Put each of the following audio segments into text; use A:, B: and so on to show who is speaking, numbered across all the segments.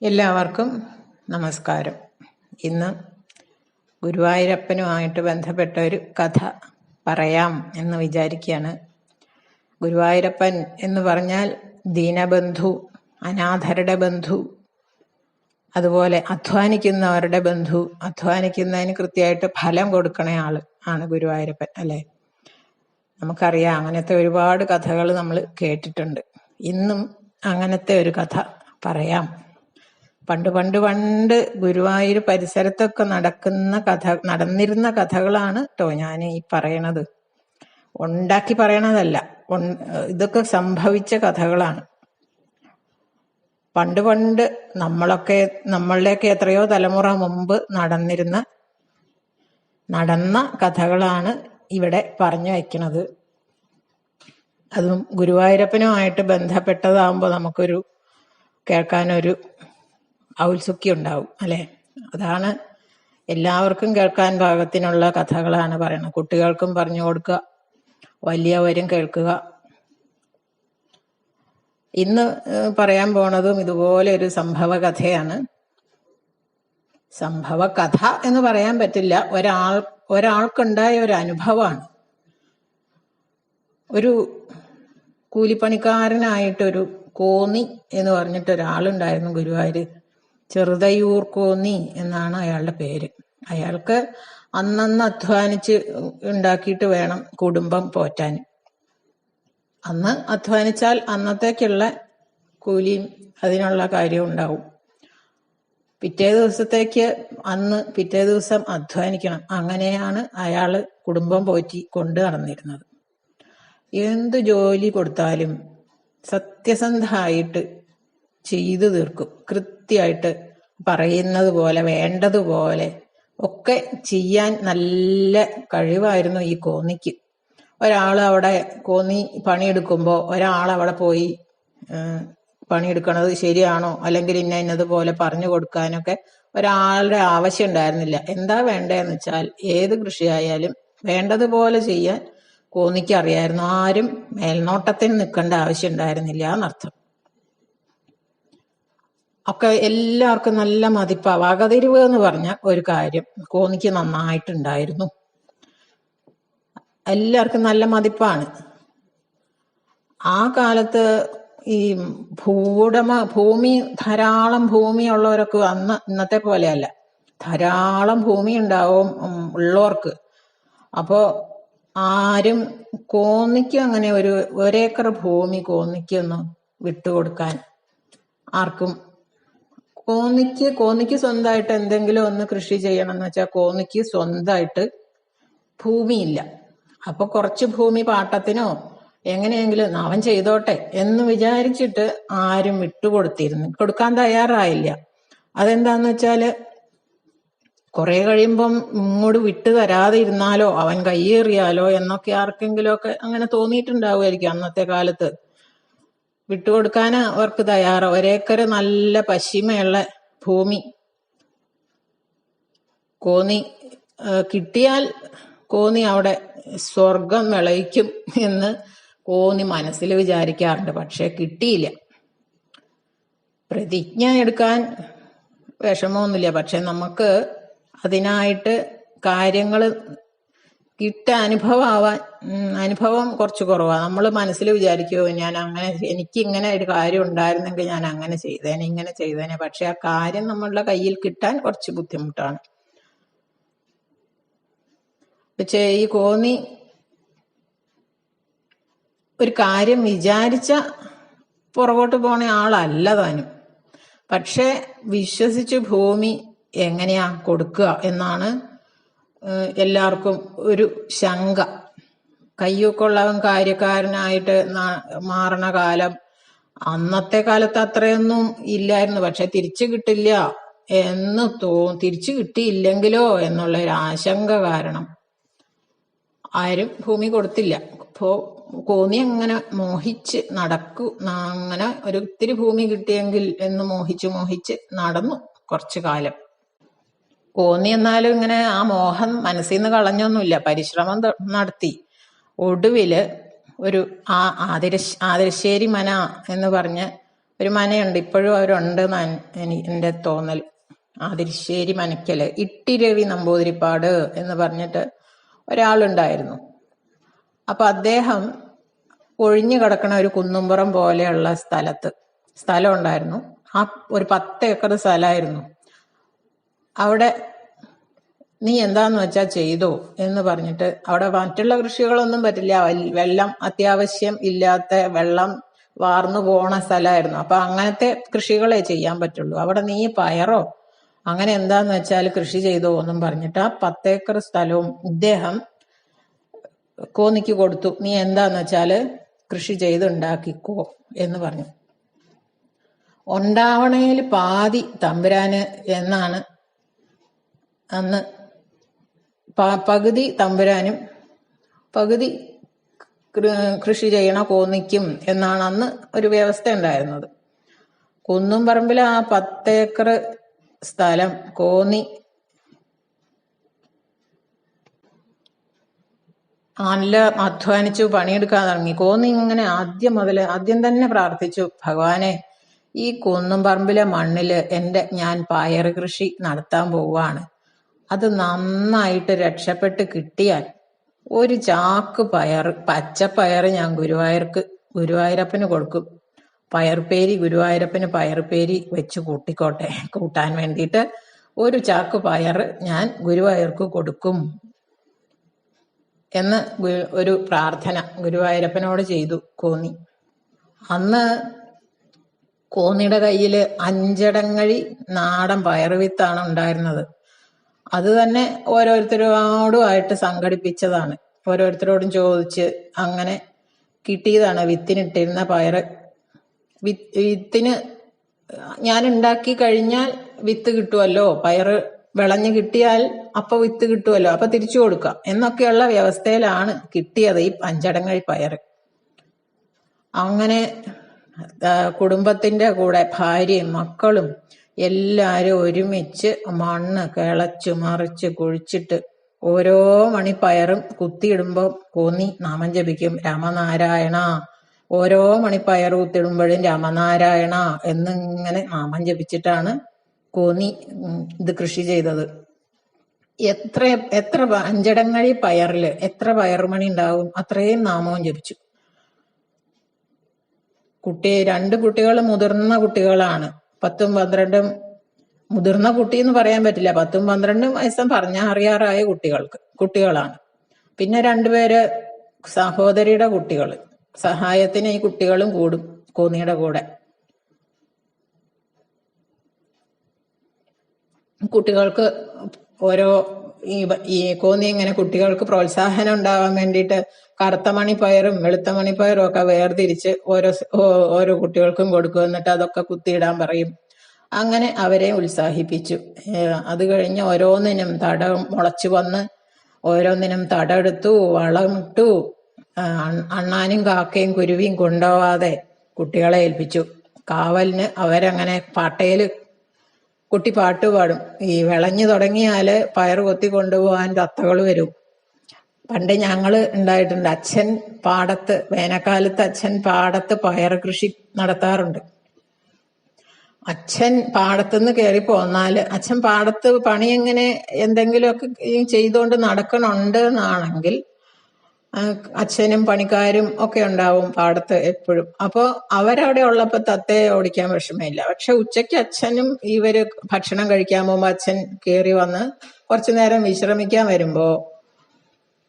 A: എല്ലാവർക്കും നമസ്കാരം. ഇന്ന് ഗുരുവായൂരപ്പനുമായിട്ട് ബന്ധപ്പെട്ട ഒരു കഥ പറയാം എന്ന് വിചാരിക്കുകയാണ്. ഗുരുവായൂരപ്പൻ എന്ന് പറഞ്ഞാൽ ദീനബന്ധു, അനാഥരുടെ ബന്ധു, അതുപോലെ അധ്വാനിക്കുന്നവരുടെ ബന്ധു. അധ്വാനിക്കുന്നതിന് കൃത്യമായിട്ട് ഫലം കൊടുക്കണ ആള് ആണ് ഗുരുവായൂരപ്പൻ, അല്ലെ? നമുക്കറിയാം, അങ്ങനത്തെ ഒരുപാട് കഥകൾ നമ്മൾ കേട്ടിട്ടുണ്ട്. ഇന്നും അങ്ങനത്തെ ഒരു കഥ പറയാം. പണ്ട് ഗുരുവായൂർ പരിസരത്തൊക്കെ നടന്നിരുന്ന കഥകളാണ് കേട്ടോ ഞാൻ ഈ പറയണത്. ഉണ്ടാക്കി പറയണതല്ല, ഇതൊക്കെ സംഭവിച്ച കഥകളാണ്. പണ്ട് നമ്മളുടെയൊക്കെ എത്രയോ തലമുറ മുമ്പ് നടന്ന കഥകളാണ് ഇവിടെ പറഞ്ഞു വയ്ക്കുന്നത്. അതും ഗുരുവായൂരപ്പനുമായിട്ട് ബന്ധപ്പെട്ടതാകുമ്പോൾ നമുക്കൊരു കേൾക്കാനൊരു ഔത്സുക്യം ഉണ്ടാവും, അല്ലെ? അതാണ് എല്ലാവർക്കും കേൾക്കാൻ പാകത്തിനുള്ള കഥകളാണ് പറയുന്നത്. കുട്ടികൾക്കും പറഞ്ഞു കൊടുക്കുക, വലിയവരും കേൾക്കുക. ഇന്ന് പറയാൻ പോണതും ഇതുപോലെ ഒരു സംഭവ കഥയാണ്. സംഭവ കഥ എന്ന് പറയാൻ പറ്റില്ല, ഒരാൾക്കുണ്ടായ ഒരു അനുഭവമാണ്. ഒരു കൂലിപ്പണിക്കാരനായിട്ടൊരു കോന്നി എന്ന് പറഞ്ഞിട്ട് ഒരാളുണ്ടായിരുന്നു ഗുരുവായൂർ. ചെറുതയൂർ കോന്നി എന്നാണ് അയാളുടെ പേര്. അയാൾക്ക് അന്നന്ന് അധ്വാനിച്ച് ഉണ്ടാക്കിയിട്ട് വേണം കുടുംബം പോറ്റാൻ. അന്ന് അധ്വാനിച്ചാൽ അന്നത്തേക്കുള്ള കൂലിയും അതിനുള്ള കാര്യവും ഉണ്ടാവും. പിറ്റേ ദിവസം അധ്വാനിക്കണം. അങ്ങനെയാണ് അയാള് കുടുംബം പോറ്റി കൊണ്ട് നടന്നിരുന്നത്. എന്ത് ജോലി കൊടുത്താലും സത്യസന്ധമായിട്ട് ചെയ്തു തീർക്കും. കൃത്യമായിട്ട് പറയുന്നത് പോലെ, വേണ്ടതുപോലെ ഒക്കെ ചെയ്യാൻ നല്ല കഴിവായിരുന്നു ഈ കോന്നിക്ക്. അവിടെ കോന്നി പണിയെടുക്കുമ്പോൾ ഒരാളവിടെ പോയി പണിയെടുക്കണത് ശരിയാണോ, അല്ലെങ്കിൽ ഇന്നതുപോലെ പറഞ്ഞു കൊടുക്കാനൊക്കെ ഒരാളുടെ ആവശ്യം ഉണ്ടായിരുന്നില്ല. എന്താ വേണ്ടതെന്ന് വെച്ചാൽ ഏത് കൃഷിയായാലും വേണ്ടതുപോലെ ചെയ്യാൻ കോന്നിക്ക് അറിയായിരുന്നു. ആരും മേൽനോട്ടത്തിന് നിൽക്കേണ്ട ആവശ്യം ഉണ്ടായിരുന്നില്ല എന്നർത്ഥം. ഒക്കെ എല്ലാവർക്കും നല്ല മതിപ്പാ. വകതിരിവ് എന്ന് പറഞ്ഞ ഒരു കാര്യം കോന്നിക്ക് നന്നായിട്ടുണ്ടായിരുന്നു. എല്ലാവർക്കും നല്ല മതിപ്പാണ്. ആ കാലത്ത് ഈ ഭൂമി ധാരാളം ഭൂമിയുള്ളവരൊക്കെ ഇന്നത്തെ പോലെയല്ല, ധാരാളം ഭൂമി ഉണ്ടാവും ഉള്ളവർക്ക്. അപ്പോ ആരും കോന്നിക്ക് അങ്ങനെ ഒരേക്കർ ഭൂമി കോന്നിക്കൊന്ന് വിട്ടുകൊടുക്കാൻ ആർക്കും. കോന്നിക്ക് സ്വന്തമായിട്ട് എന്തെങ്കിലും ഒന്ന് കൃഷി ചെയ്യണം എന്ന് വെച്ചാൽ കോന്നിക്ക് സ്വന്തമായിട്ട് ഭൂമിയില്ല. അപ്പൊ കുറച്ച് ഭൂമി പാട്ടത്തിനോ എങ്ങനെയെങ്കിലും അവൻ ചെയ്തോട്ടെ എന്ന് വിചാരിച്ചിട്ട് ആരും കൊടുക്കാൻ തയ്യാറായില്ല. അതെന്താന്ന് വെച്ചാല് കുറെ കഴിയുമ്പം ഇങ്ങോട്ട് വിട്ടു തരാതെ ഇരുന്നാലോ, അവൻ കയ്യേറിയാലോ എന്നൊക്കെ ആർക്കെങ്കിലും ഒക്കെ അങ്ങനെ തോന്നിയിട്ടുണ്ടാവുമായിരിക്കും. അന്നത്തെ കാലത്ത് വിട്ടുകൊടുക്കാൻ അവർക്ക് തയ്യാറോ. ഒരേക്കര് നല്ല പശ്ചിമയുള്ള ഭൂമി കോന്നി കിട്ടിയാൽ കോന്നി അവിടെ സ്വർഗം വിളയിക്കും എന്ന് കോന്നി മനസ്സിൽ വിചാരിക്കാറുണ്ട്. പക്ഷെ കിട്ടിയില്ല. പ്രതിജ്ഞ എടുക്കാൻ വിഷമമൊന്നുമില്ല, പക്ഷെ നമുക്ക് അതിനായിട്ട് കാര്യങ്ങൾ അനുഭവം കുറച്ച് കുറവാണ്. നമ്മൾ മനസ്സിൽ വിചാരിക്കുമോ, എനിക്ക് ഇങ്ങനെ ഒരു കാര്യം ഉണ്ടായിരുന്നെങ്കിൽ ഞാൻ അങ്ങനെ ചെയ്തേനെ. പക്ഷെ ആ കാര്യം നമ്മളുടെ കയ്യിൽ കിട്ടാൻ കുറച്ച് ബുദ്ധിമുട്ടാണ്. പക്ഷേ ഈ കോന്നി ഒരു കാര്യം വിചാരിച്ച പുറകോട്ട് പോണ ആളല്ല താനും. പക്ഷെ വിശ്വസിച്ച് ഭൂമി എങ്ങനെയാ കൊടുക്കുക എന്നാണ് എല്ലാവർക്കും ഒരു ശങ്ക. കയ്യൊക്കെ ഉള്ളവൻ കാര്യക്കാരനായിട്ട് മാറണ കാലം. അന്നത്തെ കാലത്ത് അത്രയൊന്നും ഇല്ലായിരുന്നു. പക്ഷെ തിരിച്ചു കിട്ടില്ല എന്ന് തിരിച്ചു കിട്ടിയില്ലെങ്കിലോ എന്നുള്ള ഒരു ആശങ്ക കാരണം ആരും ഭൂമി കൊടുത്തില്ല. അപ്പോ കോന്നി അങ്ങനെ മോഹിച്ച് അങ്ങനെ ഒത്തിരി ഭൂമി കിട്ടിയെങ്കിൽ എന്ന് മോഹിച്ച് നടന്നു കുറച്ചു കാലം. കോന്നി എന്നാലും ഇങ്ങനെ ആ മോഹം മനസ്സിൽ നിന്ന് കളഞ്ഞൊന്നുമില്ല, പരിശ്രമം നടത്തി. ഒടുവില് ഒരു ആതിരശ്ശേരി മന എന്ന് പറഞ്ഞ് ഒരു മനയുണ്ട്, ഇപ്പോഴും അവരുണ്ട് എൻ്റെ തോന്നൽ. ആതിരിശ്ശേരി മനക്കല് ഇട്ടി രവി നമ്പൂതിരിപ്പാട് എന്ന് പറഞ്ഞിട്ട് ഒരാളുണ്ടായിരുന്നു. അപ്പൊ അദ്ദേഹം ഒഴിഞ്ഞു കിടക്കണ ഒരു കുന്നുംപുറം പോലെയുള്ള സ്ഥലം ഉണ്ടായിരുന്നു. ആ ഒരു 10 ഏക്കർ സ്ഥലമായിരുന്നു. അവിടെ നീ എന്താന്ന് വെച്ചാ ചെയ്തോ എന്ന് പറഞ്ഞിട്ട്, അവിടെ മറ്റുള്ള കൃഷികളൊന്നും പറ്റില്ല, വെള്ളം അത്യാവശ്യം ഇല്ലാത്ത, വെള്ളം വാർന്നു പോണ സ്ഥലമായിരുന്നു. അപ്പൊ അങ്ങനത്തെ കൃഷികളെ ചെയ്യാൻ പറ്റുള്ളൂ. അവിടെ നീ പയറോ അങ്ങനെ എന്താന്ന് വെച്ചാൽ കൃഷി ചെയ്തോ എന്നും പറഞ്ഞിട്ട് ആ 10 ഏക്കർ സ്ഥലവും ഇദ്ദേഹം കോന്നിക്ക് കൊടുത്തു. നീ എന്താന്ന് വെച്ചാല് കൃഷി ചെയ്ത് ഉണ്ടാക്കിക്കോ എന്ന് പറഞ്ഞു. ഉണ്ടാവണേൽ പാതി തമ്പുരാന് എന്നാണ് അന്ന്. പകുതി തമ്പുരാനും പകുതി കൃഷി ചെയ്യണ കോന്നിക്കും എന്നാണ് അന്ന് ഒരു വ്യവസ്ഥ ഉണ്ടായിരുന്നത്. കുന്നും പറമ്പിലെ ആ 10 ഏക്കർ സ്ഥലം കോന്നി നല്ല അധ്വാനിച്ചു പണിയെടുക്കാൻ തുടങ്ങി. കോന്നി ഇങ്ങനെ ആദ്യം തന്നെ പ്രാർത്ഥിച്ചു, ഭഗവാനെ, ഈ കുന്നും പറമ്പിലെ മണ്ണില് ഞാൻ പയറ് കൃഷി നടത്താൻ പോവാണ്. അത് നന്നായിട്ട് രക്ഷപ്പെട്ട് കിട്ടിയാൽ ഒരു ചാക്ക് പച്ചപ്പയർ ഞാൻ ഗുരുവായൂരപ്പന് കൊടുക്കും. പയർപ്പേരി ഗുരുവായൂരപ്പന് പയർപ്പേരി വെച്ച് കൂട്ടാൻ വേണ്ടിയിട്ട് ഒരു ചാക്ക് പയർ ഞാൻ ഗുരുവായൂർക്ക് കൊടുക്കും എന്ന് ഒരു പ്രാർത്ഥന ഗുരുവായൂരപ്പനോട് ചെയ്തു കോന്നി. അന്ന് കോന്നിയുടെ കയ്യിൽ 5 അടങ്ങഴി നാടൻ പയറുവിത്താണ് ഉണ്ടായിരുന്നത്. അത് തന്നെ ഓരോരുത്തരോടുമായിട്ട് സംഘടിപ്പിച്ചതാണ്. ഓരോരുത്തരോടും ചോദിച്ച് അങ്ങനെ കിട്ടിയതാണ് വിത്തിനിട്ടിരുന്ന പയറ്. വിത്തിന് ഞാൻ ഉണ്ടാക്കി കഴിഞ്ഞാൽ വിത്ത് കിട്ടുമല്ലോ, പയറ് വിളഞ്ഞു കിട്ടിയാൽ അപ്പൊ വിത്ത് കിട്ടുമല്ലോ, അപ്പൊ തിരിച്ചു കൊടുക്കാം എന്നൊക്കെയുള്ള വ്യവസ്ഥയിലാണ് കിട്ടിയത് ഈ 5 അടങ്ങഴി പയറ്. അങ്ങനെ കുടുംബത്തിന്റെ കൂടെ ഭാര്യയും മക്കളും എല്ലാരും ഒരുമിച്ച് മണ്ണ് കിളച്ചു മറിച്ച് കുഴിച്ചിട്ട് ഓരോ മണിപ്പയറും കുത്തിയിടുമ്പോൾ കോന്നി നാമം ജപിക്കും, രാമനാരായണ. ഓരോ മണിപ്പയർ കുത്തിയിടുമ്പോഴും രാമനാരായണ എന്നിങ്ങനെ നാമം ജപിച്ചിട്ടാണ് കോന്നി ഇത് കൃഷി ചെയ്തത്. എത്ര 5 അടങ്ങഴി പയറില് എത്ര പയറുമണി ഉണ്ടാവും, അത്രയും നാമവും ജപിച്ചു. 2 കുട്ടികൾ മുതിർന്ന കുട്ടികളാണ്. 10ഉം 12ഉം മുതിർന്ന കുട്ടി എന്ന് പറയാൻ പറ്റില്ല, 10ഉം 12ഉം വയസ്സും പറഞ്ഞാൽ അറിയാറായ കുട്ടികളാണ്. പിന്നെ 2 പേര് സഹോദരിയുടെ കുട്ടികൾ. സഹായത്തിന് ഈ കുട്ടികളും കൂടും കോന്നിയുടെ കൂടെ. കുട്ടികൾക്ക് ഓരോ ഈ കോന്നി ഇങ്ങനെ കുട്ടികൾക്ക് പ്രോത്സാഹനം ഉണ്ടാവാൻ വേണ്ടിയിട്ട് കറുത്ത മണിപ്പയറും വെളുത്ത മണിപ്പയറും ഒക്കെ വേർതിരിച്ച് ഓരോ കുട്ടികൾക്കും കൊടുക്കും. എന്നിട്ട് അതൊക്കെ കുത്തിയിടാൻ പറയും. അങ്ങനെ അവരെ ഉത്സാഹിപ്പിച്ചു. അത് കഴിഞ്ഞ് ഓരോന്നിനും മുളച്ചു വന്ന് ഓരോന്നിനും തടെടുത്തു, വളമിട്ടു. അണ്ണാനും കാക്കയും കുരുവിയും കൊണ്ടുപോവാതെ കുട്ടികളെ ഏൽപ്പിച്ചു. കാവലിന് അവരങ്ങനെ പാട്ടയില് കുട്ടി പാട്ട് പാടും. ഈ വിളഞ്ഞു തുടങ്ങിയാല് പയറ് കൊത്തി കൊണ്ടുപോകാൻ തത്തകൾ വരും. പണ്ട് ഞങ്ങള് ഉണ്ടായിട്ടുണ്ട്. വേനൽക്കാലത്ത് അച്ഛൻ പാടത്ത് പയറ് കൃഷി നടത്താറുണ്ട്. അച്ഛൻ പാടത്തുനിന്ന് കയറി പോന്നാല് അച്ഛൻ പാടത്ത് പണി എങ്ങനെ എന്തെങ്കിലുമൊക്കെ ചെയ്തുകൊണ്ട് നടക്കണുണ്ട് എന്നാണെങ്കിൽ അച്ഛനും പണിക്കാരും ഒക്കെ ഉണ്ടാവും പാടത്ത് എപ്പോഴും. അപ്പോ അവരവിടെ ഉള്ളപ്പോ തത്തയെ ഓടിക്കാൻ വിഷമമില്ല. പക്ഷെ ഉച്ചയ്ക്ക് അച്ഛനും ഇവര് ഭക്ഷണം കഴിക്കാൻ പോകുമ്പോ അച്ഛൻ കയറി വന്ന് കുറച്ചു നേരം വിശ്രമിക്കാൻ വരുമ്പോ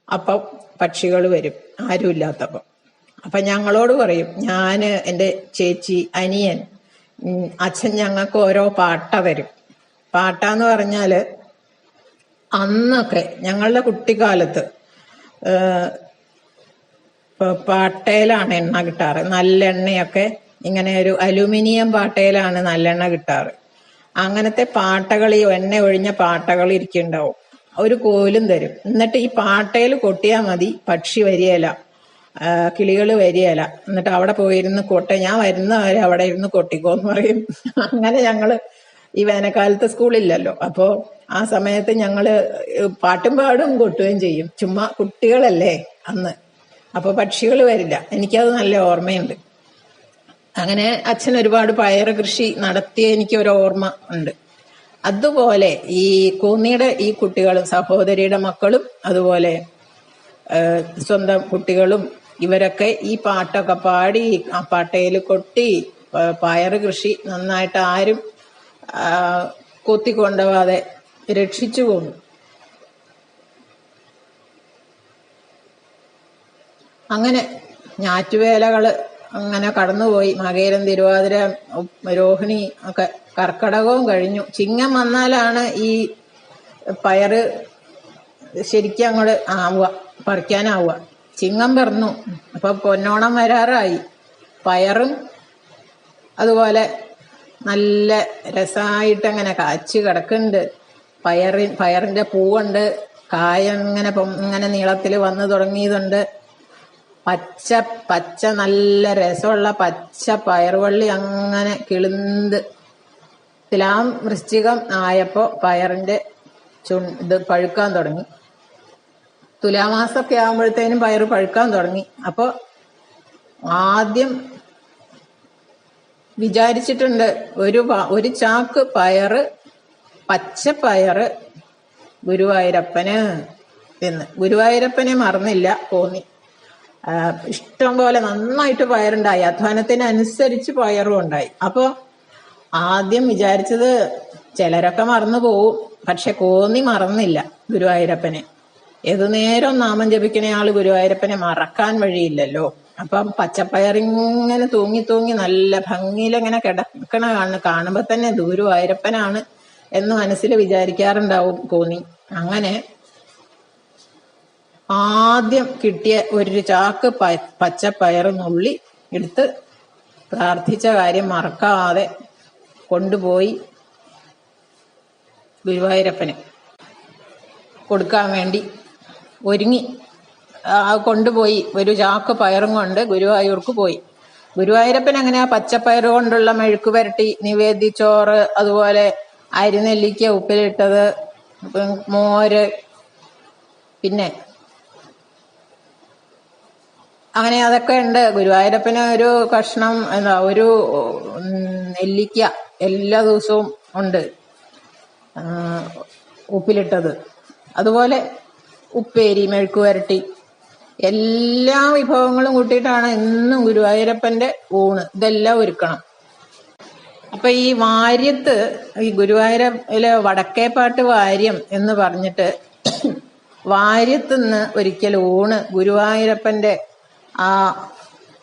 A: അപ്പൊ പക്ഷികൾ വരും, ആരും ഇല്ലാത്തപ്പോ. അപ്പൊ ഞങ്ങളോട് പറയും, ഞാന് എൻ്റെ ചേച്ചി അനിയൻ അച്ഛൻ ഞങ്ങൾക്ക് ഓരോ പാട്ട തരും. പാട്ടാന്ന് പറഞ്ഞാല് അന്നൊക്കെ ഞങ്ങളുടെ കുട്ടിക്കാലത്ത് പാട്ടയിലാണ് എണ്ണ കിട്ടാറ്. നല്ലെണ്ണയൊക്കെ ഇങ്ങനെ ഒരു അലുമിനിയം പാട്ടയിലാണ് നല്ലെണ്ണ കിട്ടാറ്. അങ്ങനത്തെ പാട്ടകൾ, ഈ എണ്ണ ഒഴിഞ്ഞ പാട്ടകൾ ഇരിക്കുന്നുണ്ടാവും. ഒരു കോലും തരും. എന്നിട്ട് ഈ പാട്ടയിൽ കൊട്ടിയാൽ മതി, പക്ഷി വരികയില്ല, കിളികൾ വരികയില്ല. എന്നിട്ട് അവിടെ പോയിരുന്ന് ഞാൻ വരുന്നവരെ അവിടെ ഇരുന്ന് കൊട്ടിക്കോന്ന് പറയും. അങ്ങനെ ഞങ്ങള് ഈ വേനൽക്കാലത്ത് സ്കൂളില്ലല്ലോ, അപ്പോ ആ സമയത്ത് ഞങ്ങള് പാട്ടും പാടും കൊട്ടുകയും ചെയ്യും. ചുമ്മാ കുട്ടികളല്ലേ അന്ന്, അപ്പൊ പക്ഷികൾ വരില്ല. എനിക്കത് നല്ല ഓർമ്മയുണ്ട്. അങ്ങനെ അച്ഛൻ ഒരുപാട് പയറ് കൃഷി നടത്തിയ എനിക്ക് ഒരു ഓർമ്മ ഉണ്ട്. അതുപോലെ ഈ കോന്നിയുടെ ഈ കുട്ടികളും സഹോദരിയുടെ മക്കളും അതുപോലെ സ്വന്തം കുട്ടികളും ഇവരൊക്കെ ഈ പാട്ടൊക്കെ പാടി ആ പാട്ടയിൽ കൊട്ടി പയറ് കൃഷി നന്നായിട്ട് ആരും കൊത്തിക്കൊണ്ടുപോവാതെ രക്ഷിച്ചു പോന്നു. അങ്ങനെ ഞാറ്റുവേലകള് അങ്ങനെ കടന്നുപോയി. മകയിരം, തിരുവാതിര, രോഹിണി ഒക്കെ, കർക്കടകവും കഴിഞ്ഞു. ചിങ്ങം വന്നാലാണ് ഈ പയറ് ശരിക്കും അങ്ങോട്ട് ആവുക, പറിക്കാനാവുക. ചിങ്ങം പിറന്നു, അപ്പൊ പൊന്നോണം വരാറായി. പയറും അതുപോലെ നല്ല രസമായിട്ട് അങ്ങനെ കാച്ചു കിടക്കുന്നുണ്ട്. പയറിന്റെ പൂവുണ്ട്, കായ ഇങ്ങനെ നീളത്തിൽ വന്നു തുടങ്ങിയതുണ്ട്. പച്ച നല്ല രസമുള്ള പച്ച പയറുവള്ളി അങ്ങനെ കിളുന്ത്. തുലാം വൃശ്ചികം ആയപ്പോ പയറിന്റെ ഇത് പഴുക്കാൻ തുടങ്ങി. തുലാമാസമൊക്കെ ആകുമ്പോഴത്തേനും പയറ് പഴുക്കാൻ തുടങ്ങി. അപ്പൊ ആദ്യം വിചാരിച്ചിട്ടുണ്ട് ഒരു ചാക്ക് പയറ്, പച്ചപ്പയറ് ഗുരുവായൂരപ്പന് എന്ന്. ഗുരുവായൂരപ്പനെ മറന്നില്ല കോന്നി. ഇഷ്ടം പോലെ നന്നായിട്ട് പയറുണ്ടായി, അധ്വാനത്തിനനുസരിച്ച് പയറും ഉണ്ടായി. അപ്പൊ ആദ്യം വിചാരിച്ചത് ചിലരൊക്കെ മറന്നു പോവും, പക്ഷെ കോന്നി മറന്നില്ല ഗുരുവായൂരപ്പനെ. ഏതു നേരം നാമം ജപിക്കണ ആള് ഗുരുവായൂരപ്പനെ മറക്കാൻ വഴിയില്ലല്ലോ. അപ്പം പച്ചപ്പയറിങ്ങനെ തൂങ്ങി തൂങ്ങി നല്ല ഭംഗിയിലെങ്ങനെ കിടക്കണ കാണുമ്പോ തന്നെ ഗുരുവായൂരപ്പനാണ് എന്ന് മനസ്സിൽ വിചാരിക്കാറുണ്ടാവും കോന്നി. അങ്ങനെ ആദ്യം കിട്ടിയ ഒരു ചാക്ക് പച്ചപ്പയറ് നുള്ളി എടുത്ത് പ്രാർത്ഥിച്ച കാര്യം മറക്കാതെ കൊണ്ടുപോയി ഗുരുവായൂരപ്പന് കൊടുക്കാൻ വേണ്ടി ഒരുങ്ങി. കൊണ്ടുപോയി ഒരു ചാക്ക് പയറും കൊണ്ട് ഗുരുവായൂർക്ക് പോയി. ഗുരുവായൂരപ്പൻ അങ്ങനെ ആ പച്ചപ്പയറ് കൊണ്ടുള്ള മെഴുക്ക് പുരട്ടി, നിവേദ്യച്ചോറ്, അതുപോലെ അരിനെല്ലിക്ക ഉപ്പിലിട്ടത്, മോര്, പിന്നെ അങ്ങനെ അതൊക്കെ ഉണ്ട്. ഗുരുവായൂരപ്പന് ഒരു കഷ്ണം ഒരു നെല്ലിക്ക എല്ലാ ദിവസവും ഉണ്ട് ഉപ്പിലിട്ടത്. അതുപോലെ ഉപ്പേരി, മെഴുക്ക് പുരട്ടി, എല്ലാ വിഭവങ്ങളും കൂട്ടിയിട്ടാണ് എന്നും ഗുരുവായൂരപ്പന്റെ ഊണ്. ഇതെല്ലാം ഒരുക്കണം. അപ്പൊ ഈ വാര്യത്ത്, ഈ ഗുരുവായൂരിലെ വടക്കേപ്പാട്ട് വാര്യം എന്ന് പറഞ്ഞിട്ട് വാര്യത്തുനിന്ന് ഒരിക്കൽ ഊണ് ഗുരുവായൂരപ്പന്റെ ആ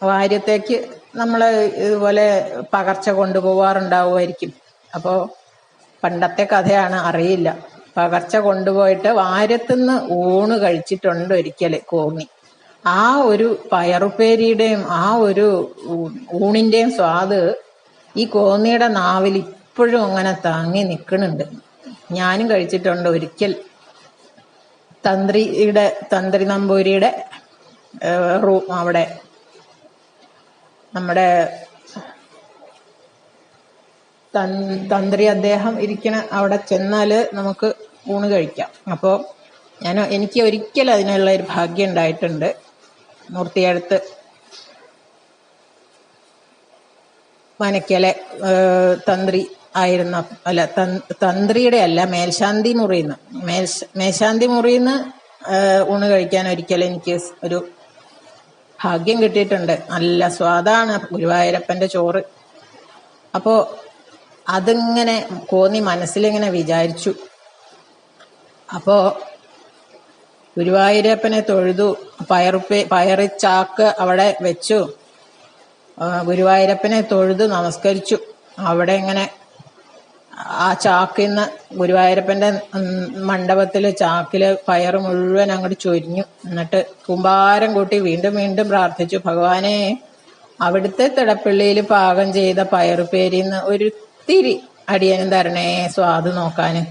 A: വാര്യത്തേക്ക് നമ്മള് ഇതുപോലെ പകർച്ച കൊണ്ടുപോവാറുണ്ടാവുമായിരിക്കും. അപ്പോ പണ്ടത്തെ കഥയാണ്, അറിയില്ല. പകർച്ച കൊണ്ടുപോയിട്ട് വാര്യത്തുനിന്ന് ഊണ് കഴിച്ചിട്ടുണ്ട് ഒരിക്കല് കോന്നി. ആ ഒരു പയറുപ്പേരിയുടെയും ആ ഒരു ഊണിന്റെയും സ്വാദ് ഈ കോന്നിയുടെ നാവിൽ ഇപ്പോഴും അങ്ങനെ താങ്ങി നിൽക്കുന്നുണ്ട്. ഞാനും കഴിച്ചിട്ടുണ്ട് ഒരിക്കൽ. തന്ത്രി നമ്പൂരിയുടെ അവിടെ നമ്മുടെ തന്ത്രി അദ്ദേഹം ഇരിക്കണ അവിടെ ചെന്നാല് നമുക്ക് ഊണ് കഴിക്കാം. അപ്പോ എനിക്ക് ഒരിക്കൽ അതിനുള്ള ഒരു ഭാഗ്യം ഉണ്ടായിട്ടുണ്ട്. മൂർത്തിയടുത്ത് മനക്കലെ തന്ത്രി ആയിരുന്ന, അല്ല തന്ത്രിയുടെ അല്ല, മേൽശാന്തി മുറിന്ന് ഊണ് കഴിക്കാൻ ഒരിക്കൽ എനിക്ക് ഒരു ഭാഗ്യം കിട്ടിയിട്ടുണ്ട്. നല്ല സ്വാദാണ് ഗുരുവായൂരപ്പന്റെ ചോറ്. അപ്പോ അതിങ്ങനെ കോന്നി മനസ്സിലിങ്ങനെ വിചാരിച്ചു. അപ്പോ ഗുരുവായൂരപ്പനെ തൊഴുതു, പയറ് ചാക്ക് അവിടെ വെച്ചു, ഗുരുവായൂരപ്പനെ തൊഴുതു നമസ്കരിച്ചു. അവിടെ ഇങ്ങനെ ആ ചാക്കിന്ന് ഗുരുവായൂരപ്പന്റെ മണ്ഡപത്തില് ചാക്കില് പയറ് മുഴുവൻ അങ്ങോട്ട് ചൊരിഞ്ഞു. എന്നിട്ട് കുമ്പാരം കൂട്ടി വീണ്ടും വീണ്ടും പ്രാർത്ഥിച്ചു, ഭഗവാനെ അവിടുത്തെ തിടപ്പള്ളിയിൽ പാകം ചെയ്ത പയറുപേരിന്ന് ഒരിത്തിരി അടിയനും തരണേ സ്വാദ് നോക്കാന്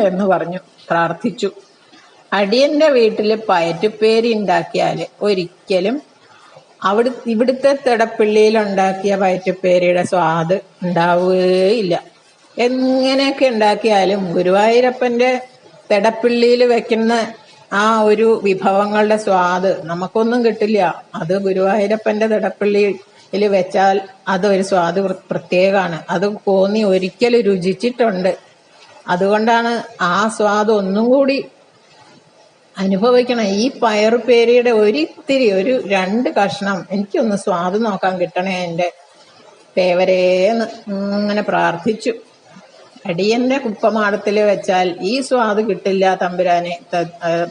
A: എന്ന് പറഞ്ഞു പ്രാർത്ഥിച്ചു. അടിയന്റെ വീട്ടില് പയറ്റുപ്പേരി ഉണ്ടാക്കിയാല് ഒരിക്കലും ഇവിടുത്തെ തിടപ്പള്ളിയിൽ ഉണ്ടാക്കിയ പയറ്റുപ്പേരിയുടെ സ്വാദ് ഉണ്ടാവുകയില്ല. എങ്ങനെയൊക്കെ ഉണ്ടാക്കിയാലും ഗുരുവായൂരപ്പന്റെ തിടപ്പള്ളിയിൽ വെക്കുന്ന ആ ഒരു വിഭവങ്ങളുടെ സ്വാദ് നമുക്കൊന്നും കിട്ടില്ല. അത് ഗുരുവായൂരപ്പന്റെ തിടപ്പള്ളി ഇതിൽ വെച്ചാൽ അതൊരു സ്വാദ് പ്രത്യേകമാണ്. അത് കോന്നി ഒരിക്കലും രുചിച്ചിട്ടുണ്ട്. അതുകൊണ്ടാണ് ആ സ്വാദ് ഒന്നും കൂടി അനുഭവിക്കണം. ഈ പയറുപ്പേരിയുടെ ഒരിത്തിരി, ഒരു 2 കഷ്ണം എനിക്കൊന്ന് സ്വാദ് നോക്കാൻ കിട്ടണേ എൻ്റെ തേവരേന്ന് ഇങ്ങനെ പ്രാർത്ഥിച്ചു. അടിയന്റെ കുപ്പമാടത്തിൽ വെച്ചാൽ ഈ സ്വാദ് കിട്ടില്ല തമ്പുരാനെ,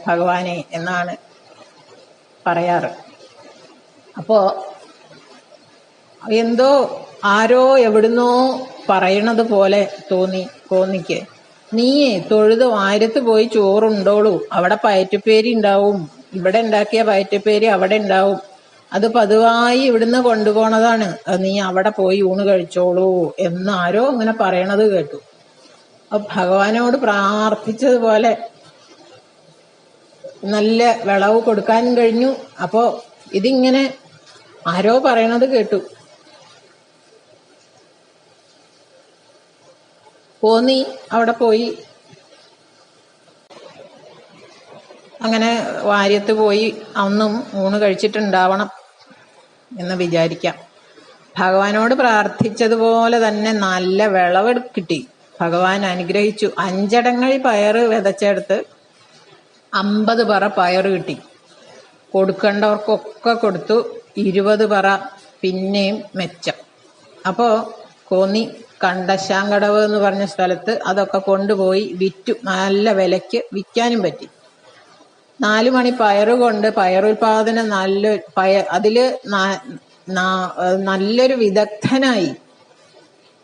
A: ഭഗവാനെ എന്നാണ് പറയാറ്. അപ്പോ എന്തോ ആരോ എവിടുന്നോ പറയണത് പോലെ തോന്നി കോന്നിക്ക്. നീയേ തൊഴുത് വാരത്ത് പോയി ചോറുണ്ടോളൂ, അവിടെ പയറ്റുപ്പേരി ഉണ്ടാവും, ഇവിടെ ഉണ്ടാക്കിയ പയറ്റുപ്പേരി അവിടെ ഉണ്ടാവും, അത് പതിവായി ഇവിടുന്ന് കൊണ്ടുപോണതാണ്, നീ അവിടെ പോയി ഊണ് കഴിച്ചോളൂ എന്ന് ആരോ അങ്ങനെ പറയണത് കേട്ടു. അപ്പൊ ഭഗവാനോട് പ്രാർത്ഥിച്ചതുപോലെ നല്ല വിളവ് കൊടുക്കാനും കഴിഞ്ഞു. അപ്പോ ഇതിങ്ങനെ ആരോ പറയണത് കേട്ടു. കോന്നി അവിടെ പോയി അങ്ങനെ വാര്യത്ത് പോയി അന്നും ഊണ് കഴിച്ചിട്ടുണ്ടാവണം എന്ന് വിചാരിക്കാം. ഭഗവാനോട് പ്രാർത്ഥിച്ചതുപോലെ തന്നെ നല്ല വിളവ് കിട്ടി. ഭഗവാൻ അനുഗ്രഹിച്ചു. 5 അടങ്ങഴി പയറ് വിതച്ചെടുത്ത് 50 പറ പയറ് കിട്ടി. കൊടുക്കേണ്ടവർക്കൊക്കെ കൊടുത്തു. 20 പറ പിന്നെയും മെച്ചം. അപ്പോ കോന്നി കണ്ടശാങ്കടവ് എന്ന് പറഞ്ഞ സ്ഥലത്ത് അതൊക്കെ കൊണ്ടുപോയി വിറ്റു. നല്ല വിലയ്ക്ക് വിൽക്കാനും പറ്റി. 4 മണി പയറ് കൊണ്ട് പയറുൽപാദനം അതില് നല്ലൊരു വിദഗ്ധനായി.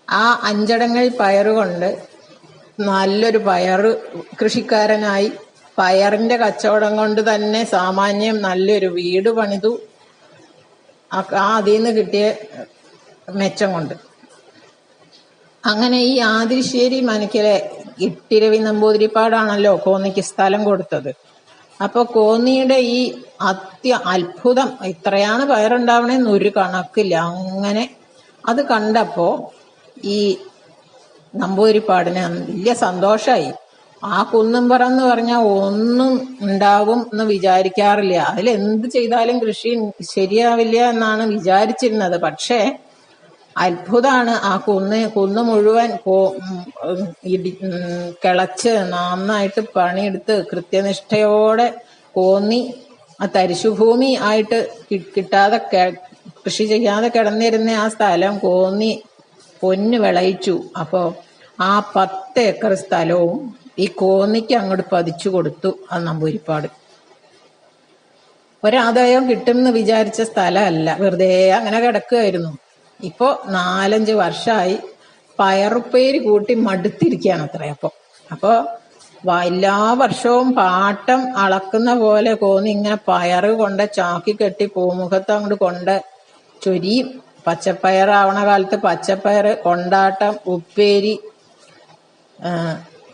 A: ആ 5 അടങ്ങഴി പയറ് കൊണ്ട് നല്ലൊരു പയറ് കൃഷിക്കാരനായി. പയറിന്റെ കച്ചവടം കൊണ്ട് തന്നെ സാമാന്യം നല്ലൊരു വീട് പണിതു. അതിൽ നിന്ന് കിട്ടിയ മെച്ചം കൊണ്ട് അങ്ങനെ ഈ ആതിരിശ്ശേരി മനക്കിലെ ഇട്ടിരവി നമ്പൂതിരിപ്പാടാണല്ലോ കോന്നിക്ക് സ്ഥലം കൊടുത്തത്. അപ്പൊ കോന്നിയുടെ ഈ അത്ഭുതം, ഇത്രയാണ് പയറുണ്ടാവണേന്ന് ഒരു കണക്കില്ല. അങ്ങനെ അത് കണ്ടപ്പോ ഈ നമ്പൂതിരിപ്പാടിന് വലിയ സന്തോഷായി. ആ കുന്നുംപുറം എന്ന് പറഞ്ഞാൽ ഒന്നും ഉണ്ടാവും എന്ന് വിചാരിക്കാറില്ല. അതിലെന്ത് ചെയ്താലും കൃഷി ശരിയാവില്ല എന്നാണ് വിചാരിച്ചിരുന്നത്. പക്ഷേ അത്ഭുതമാണ്. ആ കുന്ന് മുഴുവൻ കിളച്ച് നന്നായിട്ട് പണിയെടുത്ത് കൃത്യനിഷ്ഠയോടെ കോന്നി ആ തരിശുഭൂമി ആയിട്ട് കിട്ടാതെ കൃഷി ചെയ്യാതെ കിടന്നിരുന്ന ആ സ്ഥലം കോന്നി പൊന്നു വിളയിച്ചു. അപ്പോ ആ 10 ഏക്കർ സ്ഥലവും ഈ കോന്നിക്ക് അങ്ങോട്ട് പതിച്ചു കൊടുത്തു ആ നമ്പൂരിപ്പാട്. ഒരാദായം കിട്ടുമെന്ന് വിചാരിച്ച സ്ഥലമല്ല, വെറുതെ അങ്ങനെ കിടക്കുകയായിരുന്നു. ഇപ്പോ 4-5 വർഷമായി പയറുപ്പേരി കൂട്ടി മടുത്തിരിക്കുകയാണ് അത്ര. അപ്പോ എല്ലാ വർഷവും പാട്ടം അളക്കുന്ന പോലെ കോന്നി ഇങ്ങനെ പയറ് കൊണ്ട് ചാക്കി കെട്ടി പൂമുഖത്ത് അങ്ങോട്ട് കൊണ്ട് ചൊരിയും. പച്ചപ്പയറാവണ കാലത്ത് പച്ചപ്പയറ്, കൊണ്ടാട്ടം, ഉപ്പേരി,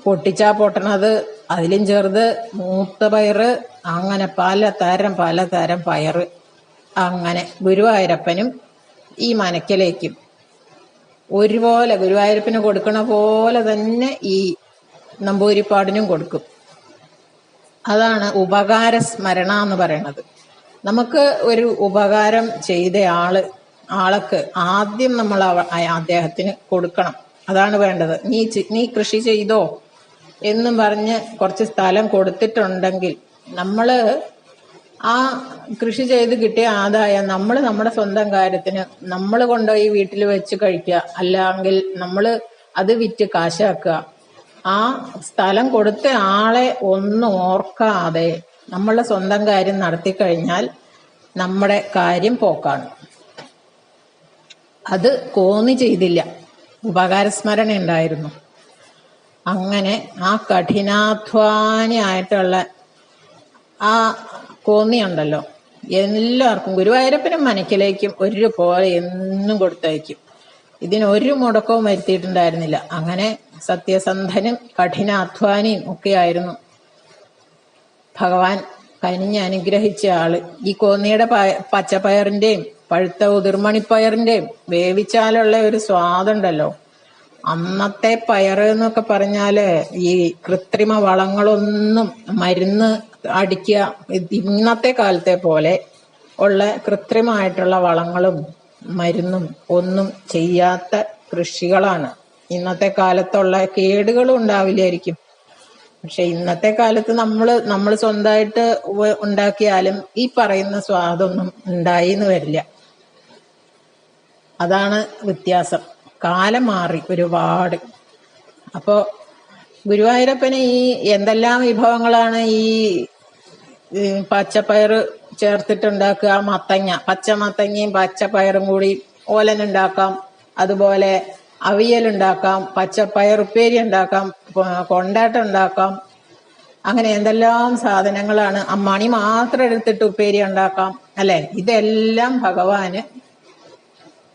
A: പൊട്ടിച്ചാ പൊട്ടണത്, അതിലും ചെറുത്, മൂത്ത പയറ്, അങ്ങനെ പലതരം പയറ്. അങ്ങനെ ഗുരുവായൂരപ്പനും ഈ മനക്കലേക്കും ഒരുപോലെ, ഗുരുവായൂരപ്പന് കൊടുക്കണ പോലെ തന്നെ ഈ നമ്പൂതിരിപ്പാടിനും കൊടുക്കും. അതാണ് ഉപകാര സ്മരണ എന്ന് പറയുന്നത്. നമുക്ക് ഒരു ഉപകാരം ചെയ്ത ആൾക്ക് ആദ്യം നമ്മൾ അദ്ദേഹത്തിന് കൊടുക്കണം. അതാണ് വേണ്ടത്. നീ കൃഷി ചെയ്തോ എന്നും പറഞ്ഞ് കുറച്ച് സ്ഥലം കൊടുത്തിട്ടുണ്ടെങ്കിൽ നമ്മള് ആ കൃഷി ചെയ്ത് കിട്ടിയ ആദായം നമ്മുടെ സ്വന്തം കാര്യത്തിന് നമ്മൾ കൊണ്ടുപോയി വീട്ടിൽ വെച്ച് കഴിക്കുക, അല്ലെങ്കിൽ നമ്മൾ അത് വിറ്റ് കാശാക്കുക. ആ സ്ഥലം കൊടുത്ത ആളെ ഒന്നും ഓർക്കാതെ നമ്മളുടെ സ്വന്തം കാര്യം നടത്തിക്കഴിഞ്ഞാൽ നമ്മുടെ കാര്യം പോക്കാണ്. അത് കോന്നി ചെയ്തില്ല, ഉപകാരസ്മരണ ഉണ്ടായിരുന്നു. അങ്ങനെ ആ കഠിനാധ്വാനിയായിട്ടുള്ള ആ കോന്നി ഉണ്ടല്ലോ, എല്ലാവർക്കും ഗുരുവായൂരപ്പനും മനക്കിലേക്കും ഒരുപോലെ എന്നും കൊടുത്തയക്കും. ഇതിനൊരു മുടക്കവും വരുത്തിയിട്ടുണ്ടായിരുന്നില്ല. അങ്ങനെ സത്യസന്ധനും കഠിനാധ്വാനിയും ഒക്കെയായിരുന്നു ഭഗവാൻ കനിഞ്ഞ് അനുഗ്രഹിച്ച ആള്. ഈ കോന്നിയുടെ പച്ചപ്പയറിന്റെയും പഴുത്ത ഉതിർമണിപ്പയറിന്റെയും വേവിച്ചാലുള്ള ഒരു സ്വാദുണ്ടല്ലോ. അന്നത്തെ പയറ് എന്നൊക്കെ പറഞ്ഞാല് ഈ കൃത്രിമ വളങ്ങളൊന്നും, മരുന്ന് അടിക്കുക, ഇന്നത്തെ കാലത്തെ പോലെ ഉള്ള കൃത്രിമമായിട്ടുള്ള വളങ്ങളും മരുന്നും ഒന്നും ചെയ്യാത്ത കൃഷികളാണ്. ഇന്നത്തെ കാലത്തുള്ള കേടുകളും ഉണ്ടാവില്ലായിരിക്കും. പക്ഷെ ഇന്നത്തെ കാലത്ത് നമ്മൾ സ്വന്തമായിട്ട് ഉണ്ടാക്കിയാലും ഈ പറയുന്ന സ്വാദൊന്നും ഉണ്ടായിന്ന് വരില്ല. അതാണ് വ്യത്യാസം. കാലം മാറി ഒരുപാട്. അപ്പോ ഗുരുവായൂരപ്പന് ഈ എന്തെല്ലാം വിഭവങ്ങളാണ് ഈ പച്ചപ്പയർ ചേർത്തിട്ടുണ്ടാക്കുക. പച്ച മത്തങ്ങയും പച്ചപ്പയറും കൂടി ഓലനുണ്ടാക്കാം, അതുപോലെ അവിയലുണ്ടാക്കാം, പച്ചപ്പയർ ഉപ്പേരി ഉണ്ടാക്കാം, കൊണ്ടാട്ടം ഉണ്ടാക്കാം. അങ്ങനെ എന്തെല്ലാം സാധനങ്ങളാണ്. അമ്മാണി മാത്രം എടുത്തിട്ട് ഉപ്പേരി ഉണ്ടാക്കാം, അല്ലെ? ഇതെല്ലാം ഭഗവാന്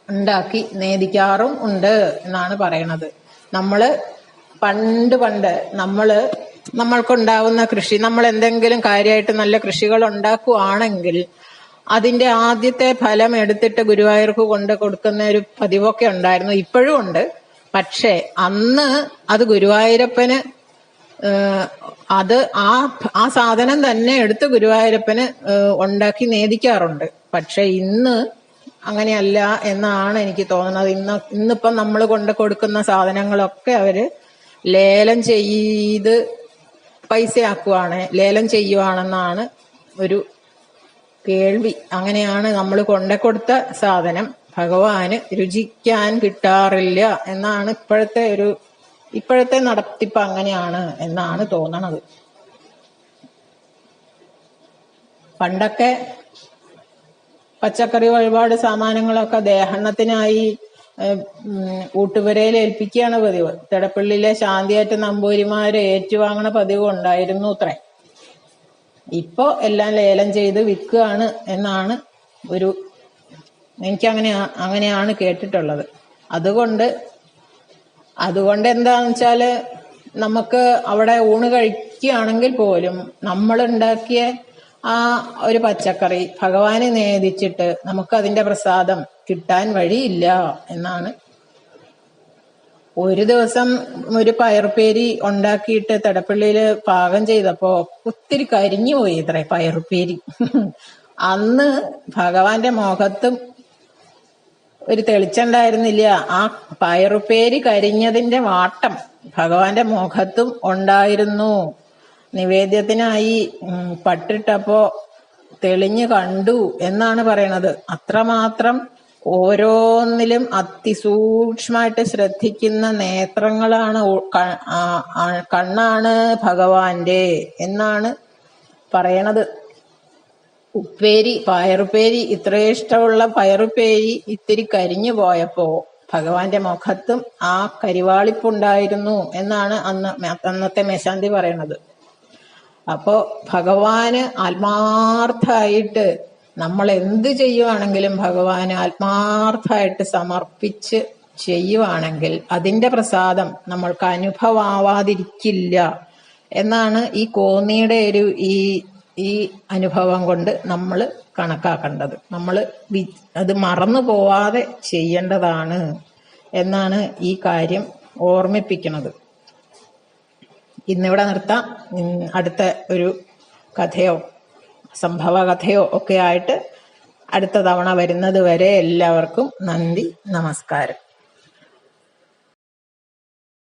A: ഉണ്ടാക്കി നേദിക്കാറും ഉണ്ട് എന്നാണ് പറയണത്. പണ്ട് നമ്മൾക്കുണ്ടാവുന്ന കൃഷി, നമ്മൾ എന്തെങ്കിലും കാര്യമായിട്ട് നല്ല കൃഷികൾ ഉണ്ടാക്കുവാണെങ്കിൽ അതിന്റെ ആദ്യത്തെ ഫലം എടുത്തിട്ട് ഗുരുവായൂർക്ക് കൊണ്ട് കൊടുക്കുന്ന ഒരു പതിവൊക്കെ ഉണ്ടായിരുന്നു, ഇപ്പോഴും ഉണ്ട്. പക്ഷെ അന്ന് അത് ഗുരുവായൂരപ്പന് ആ സാധനം തന്നെ എടുത്ത് ഗുരുവായൂരപ്പന് ഉണ്ടാക്കി നേദിക്കാറുണ്ട്. പക്ഷെ ഇന്ന് അങ്ങനെയല്ല എന്നാണ് എനിക്ക് തോന്നുന്നത്. ഇന്നിപ്പം നമ്മൾ കൊണ്ട് കൊടുക്കുന്ന സാധനങ്ങളൊക്കെ അവര് ലേലം ചെയ്ത് ലേലം ചെയ്യുവാണെന്നാണ് ഒരു കേൾവി. അങ്ങനെയാണ് നമ്മൾ കൊടുത്ത സാധനം ഭഗവാന് രുചിക്കാൻ കിട്ടാറില്ല എന്നാണ് ഇപ്പോഴത്തെ നടത്തിപ്പ്. അങ്ങനെയാണ് എന്നാണ് തോന്നണത്. പണ്ടൊക്കെ പച്ചക്കറി വഴിപാട് സാമാനങ്ങളൊക്കെ ദേഹണ്ണത്തിനായി ഊട്ടുപുരയിൽ ഏൽപ്പിക്കുകയാണ് പതിവ്. തിടപ്പള്ളിയിലെ ശാന്തിയാറ്റ് നമ്പൂരിമാര് ഏറ്റുവാങ്ങണ പതിവ് ഉണ്ടായിരുന്നു അത്രേ. ഇപ്പൊ എല്ലാം ലേലം ചെയ്ത് വിൽക്കുകയാണ് എന്നാണ് അങ്ങനെയാണ് കേട്ടിട്ടുള്ളത്. അതുകൊണ്ട് എന്താന്ന് വെച്ചാല് നമുക്ക് അവിടെ ഊണ് കഴിക്കുകയാണെങ്കിൽ പോലും നമ്മളുണ്ടാക്കിയ ആ ഒരു പച്ചക്കറി ഭഗവാനെ നേദിച്ചിട്ട് നമുക്ക് അതിന്റെ പ്രസാദം കിട്ടാൻ വഴിയില്ല എന്നാണ്. ഒരു ദിവസം ഒരു പയറുപ്പേരി ഉണ്ടാക്കിയിട്ട് തിടപ്പള്ളിയില് പാകം ചെയ്തപ്പോ ഒത്തിരി കരിഞ്ഞു പോയി ഇത്രേ പയറുപ്പേരി. അന്ന് ഭഗവാന്റെ മുഖത്തും ഒരു തെളിച്ചുണ്ടായിരുന്നില്ല. ആ പയറുപ്പേരി കരിഞ്ഞതിന്റെ വാട്ടം ഭഗവാന്റെ മുഖത്തും ഉണ്ടായിരുന്നു. നിവേദ്യത്തിനായി പട്ടിട്ടപ്പോ തെളിഞ്ഞു കണ്ടു എന്നാണ് പറയണത്. അത്രമാത്രം ഓരോന്നിലും അതിസൂക്ഷ്മമായിട്ട് ശ്രദ്ധിക്കുന്ന നേത്രങ്ങളാണ്, കണ്ണാണ് ഭഗവാന്റെ എന്നാണ് പറയണത്. പയറുപ്പേരി ഇത്രയും ഇഷ്ടമുള്ള പയറുപ്പേരി ഇത്തിരി കരിഞ്ഞു പോയപ്പോ ഭഗവാന്റെ മുഖത്തും ആ കരിവാളിപ്പുണ്ടായിരുന്നു എന്നാണ് അന്നത്തെ മേശാന്തി പറയണത്. അപ്പോ ഭഗവാന് ആത്മാർത്ഥമായിട്ട് നമ്മൾ എന്ത് ചെയ്യുവാണെങ്കിലും ഭഗവാന് ആത്മാർത്ഥമായിട്ട് സമർപ്പിച്ച് ചെയ്യുവാണെങ്കിൽ അതിന്റെ പ്രസാദം നമ്മൾക്ക് അനുഭവമാവാതിരിക്കില്ല എന്നാണ് ഈ കോന്നിയുടെ ഈ അനുഭവം കൊണ്ട് നമ്മൾ കണക്കാക്കേണ്ടത്. അത് മറന്നു പോവാതെ ചെയ്യേണ്ടതാണ് എന്നാണ് ഈ കാര്യം ഓർമ്മിപ്പിക്കുന്നത്. ഇന്നിവിടെ നിർത്താം. അടുത്ത ഒരു കഥയോ സംഭവ കഥയോ ഒക്കെ ആയിട്ട് അടുത്ത തവണ വരുന്നത് വരെ എല്ലാവർക്കും നന്ദി, നമസ്കാരം.